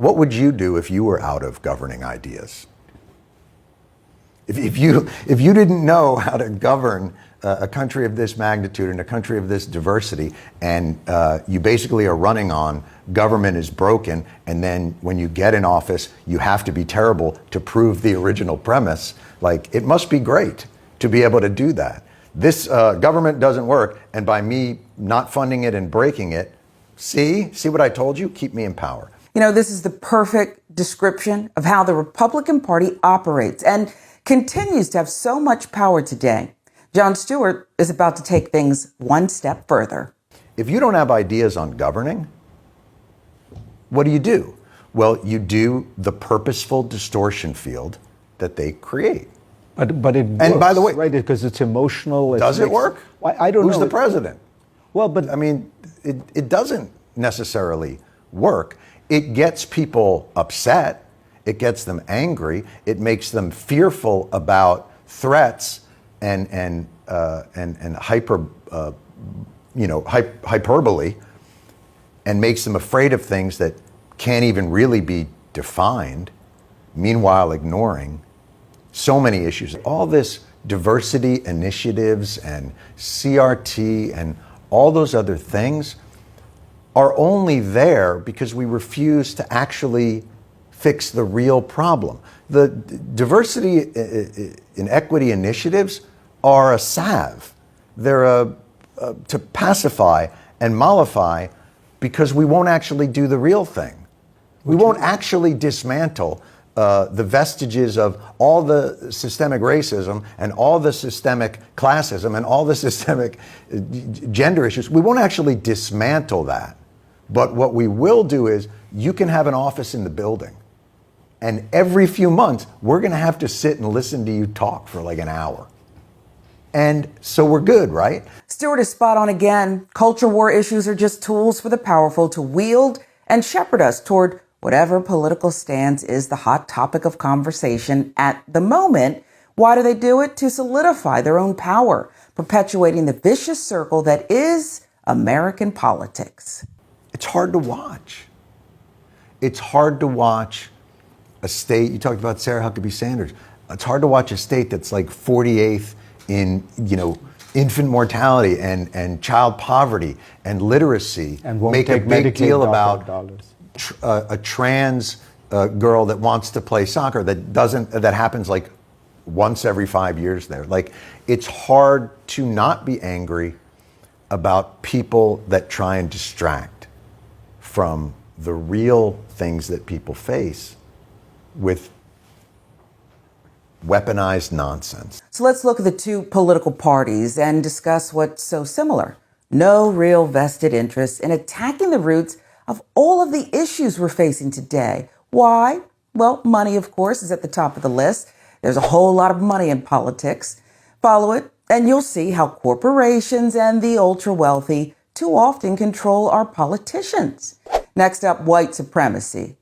What would you do if you were out of governing ideas? If you didn't know how to govern a country of this magnitude and a country of this diversity, and you basically are running on government is broken, and then when you get in office, you have to be terrible to prove the original premise, like, it must be great to be able to do that. This government doesn't work, and by me not funding it and breaking it, see what I told you? Keep me in power. You know, this is the perfect description of how the Republican Party operates and continues to have so much power today. Jon Stewart is about to take things one step further. If you don't have ideas on governing, what do? Well, you do the purposeful distortion field that they create. But it works, and by the way, right? Because it's emotional. Does it work? I don't know. Who's the president? Well, but I mean, it doesn't necessarily work. It gets people upset. It gets them angry. It makes them fearful about threats and hyperbole, and makes them afraid of things that can't even really be defined. Meanwhile, ignoring so many issues. All this diversity initiatives and CRT and all those other things are only there because we refuse to actually fix the real problem. The diversity and equity initiatives are a salve. They're to pacify and mollify, because we won't actually do the real thing. We won't actually dismantle the vestiges of all the systemic racism and all the systemic classism and all the systemic gender issues. We won't actually dismantle that. But what we will do is, you can have an office in the building, and every few months, we're going to have to sit and listen to you talk for like an hour. And so we're good, right? Stewart is spot on again. Culture war issues are just tools for the powerful to wield and shepherd us toward whatever political stance is the hot topic of conversation at the moment. Why do they do it? To solidify their own power, perpetuating the vicious circle that is American politics. It's hard to watch. It's hard to watch a state, you talked about Sarah Huckabee Sanders. It's hard to watch a state that's like 48th in, infant mortality and child poverty and literacy, and won't make a big Medicaid deal about dollars. A trans girl that wants to play soccer that happens like once every 5 years there. Like, it's hard to not be angry about people that try and distract from the real things that people face with weaponized nonsense. So let's look at the two political parties and discuss what's so similar. No real vested interest in attacking the roots of all of the issues we're facing today. Why? Well, money, of course, is at the top of the list. There's a whole lot of money in politics. Follow it, and you'll see how corporations and the ultra-wealthy too often control our politicians. Next up, white supremacy.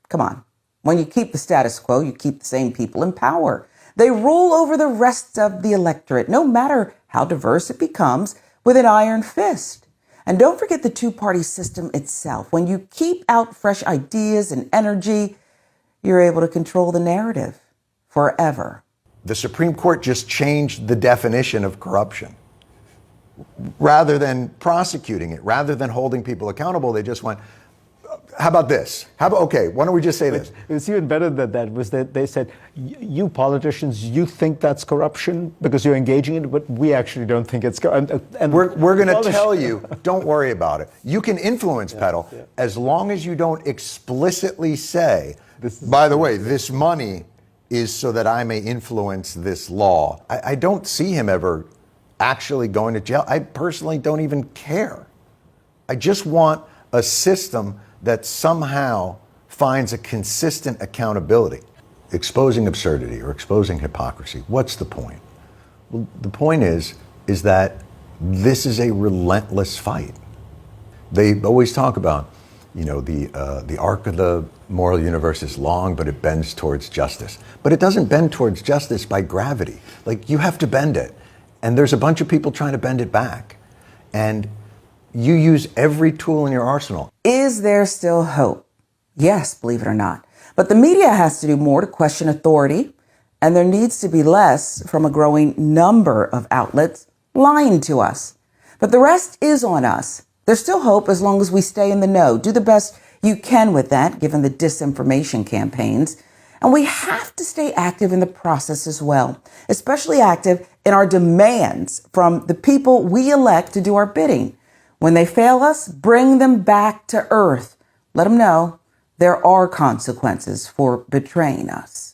Come on. When you keep the status quo, you keep the same people in power. They rule over the rest of the electorate, no matter how diverse it becomes, with an iron fist. And don't forget the two-party system itself. When you keep out fresh ideas and energy, you're able to control the narrative forever. The Supreme Court just changed the definition of corruption. Rather than prosecuting it, rather than holding people accountable, they just went, how about this? Okay, why don't we just say this? It's even better than that, was that they said, you politicians, you think that's corruption because you're engaging in it, but we actually don't think it's corruption. And we're going to tell you, don't worry about it. You can influence peddle as long as you don't explicitly say, by the way, this money is so that I may influence this law. I don't see him ever actually going to jail. I personally don't even care. I just want a system that somehow finds a consistent accountability. Exposing absurdity or exposing hypocrisy, what's the point? Well, the point is that this is a relentless fight. They always talk about, the arc of the moral universe is long, but it bends towards justice. But it doesn't bend towards justice by gravity. Like, you have to bend it. And there's a bunch of people trying to bend it back. And you use every tool in your arsenal. Is there still hope? Yes, believe it or not. But the media has to do more to question authority, and there needs to be less from a growing number of outlets lying to us. But the rest is on us. There's still hope as long as we stay in the know. Do the best you can with that, given the disinformation campaigns. And we have to stay active in the process as well, especially active in our demands from the people we elect to do our bidding. When they fail us, bring them back to earth. Let them know there are consequences for betraying us.